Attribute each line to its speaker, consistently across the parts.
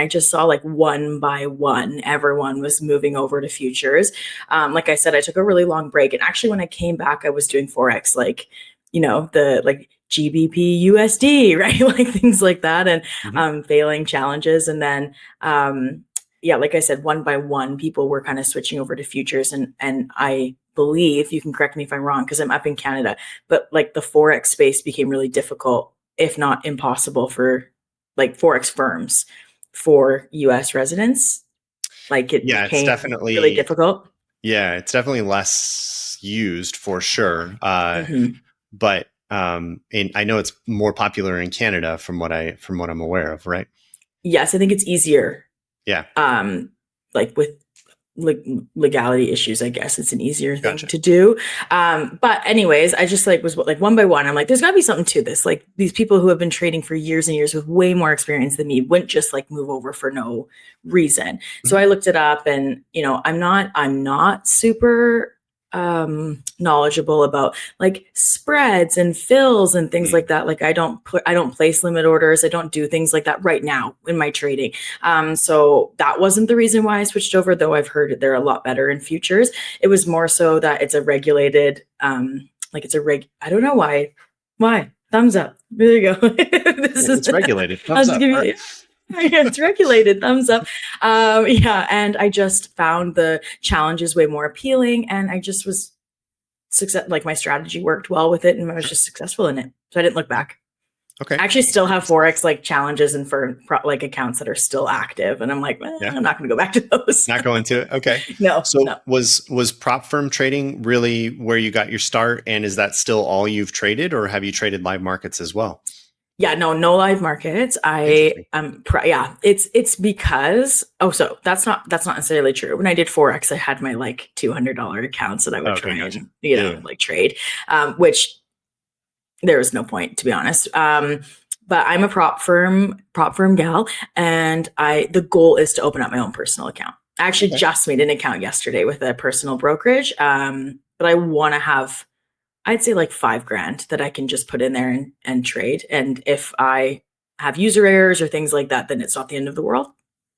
Speaker 1: I just saw like one by one, everyone was moving over to futures. Like I said, I took a really long break. And actually, when I came back, I was doing Forex, like, the like GBP USD, right? Like things like that, and failing challenges. And then, yeah, like I said, one by one, people were kind of switching over to futures. And I believe, you can correct me if I'm wrong, because I'm up in Canada, but like the Forex space became really difficult, if not impossible, for like Forex firms for US residents. Like it
Speaker 2: Yeah, it's
Speaker 1: became
Speaker 2: definitely
Speaker 1: really difficult.
Speaker 2: Yeah, it's definitely less used for sure.
Speaker 1: Mhm.
Speaker 2: But and I know it's more popular in Canada from what I'm aware of, right?
Speaker 1: Yes, I think it's easier.
Speaker 2: Yeah,
Speaker 1: Like with legality issues, I guess it's an easier thing
Speaker 2: gotcha.
Speaker 1: to do. But anyways, I just like was like one by one, I'm like, there's gotta be something to this. Like these people who have been trading for years and years with way more experience than me wouldn't just like move over for no reason. So I looked it up, and I'm not super knowledgeable about like spreads and fills and things like that. Like I don't place limit orders. I don't do things like that right now in my trading. So that wasn't the reason why I switched over, though I've heard they're a lot better in futures. It was more so that it's a regulated, like it's a I don't know why. Why? Thumbs up. There you go.
Speaker 2: It's regulated. Thumbs up.
Speaker 1: Yeah, it's regulated. Thumbs up. Yeah, and I just found the challenges way more appealing, and I just was like my strategy worked well with it, and I was just successful in it. So I didn't look back.
Speaker 2: Okay.
Speaker 1: I actually still have Forex like challenges and for like accounts that are still active, and I'm like, I'm not going to go back to those.
Speaker 2: Not going to it. Okay.
Speaker 1: No.
Speaker 2: So was prop firm trading really where you got your start, and is that still all you've traded, or have you traded live markets as well?
Speaker 1: Yeah, no live markets. It's because so that's not necessarily true. When I did Forex, I had my like $200 accounts that I would try and like trade, which there was no point, to be honest. But I'm a prop firm gal, and the goal is to open up my own personal account. I actually just made an account yesterday with a personal brokerage, but I want to have, I'd say like $5,000 that I can just put in there and trade. And if I have user errors or things like that, then it's not the end of the world.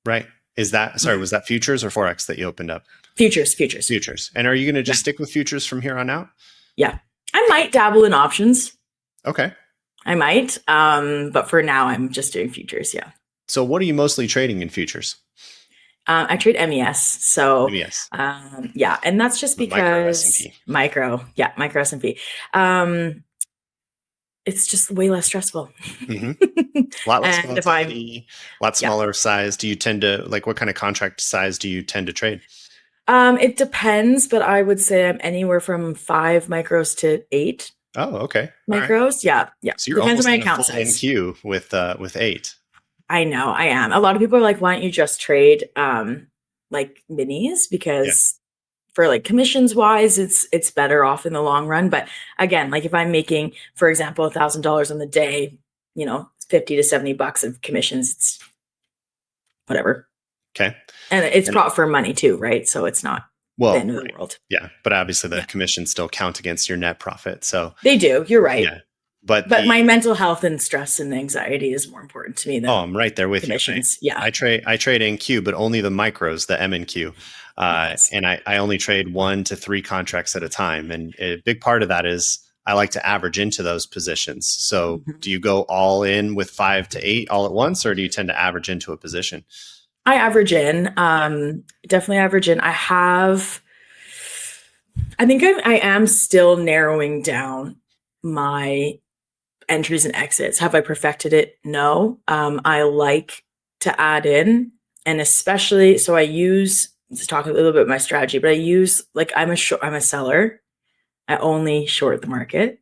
Speaker 2: Right. Was that futures or Forex that you opened up?
Speaker 1: Futures.
Speaker 2: And are you going to just stick with futures from here on out?
Speaker 1: Yeah. I might dabble in options.
Speaker 2: Okay.
Speaker 1: I might. But for now, I'm just doing futures. Yeah.
Speaker 2: So what are you mostly trading in futures?
Speaker 1: I trade MES. So,
Speaker 2: MES.
Speaker 1: Yeah. And that's just because micro S&P. It's just way less stressful.
Speaker 2: A lot less volatility, a lot smaller size. Do you tend to like, what kind of contract size do you tend to trade?
Speaker 1: It depends, but I would say I'm anywhere from 5 micros to 8.
Speaker 2: Oh, okay.
Speaker 1: Micros. Right. Yeah.
Speaker 2: So you're depends on my account size. NQ with 8.
Speaker 1: I know I am. A lot of people are like, why don't you just trade like minis? Because for like commissions wise, it's better off in the long run. But again, like if I'm making, for example, $1,000 on the day, 50 to $70 of commissions, it's whatever.
Speaker 2: Okay.
Speaker 1: And it's prop firm money too, right? So it's not the end of the world.
Speaker 2: Yeah. But obviously the commissions still count against your net profit. So
Speaker 1: they do. You're right.
Speaker 2: Yeah.
Speaker 1: But my mental health and stress and anxiety is more important to me than
Speaker 2: I'm right there with
Speaker 1: commissions.
Speaker 2: You. Yeah. I trade NQ, but only the micros, the MNQ. And I only trade 1 to 3 contracts at a time. And a big part of that is I like to average into those positions. So do you go all in with 5 to 8 all at once, or do you tend to average into a position?
Speaker 1: I average in, definitely average in. I think I am still narrowing down my entries and exits. Have I perfected it? No. I like to add in, and especially, so I use, just talk a little bit about my strategy, but I use, like, I'm a seller. I only short the market.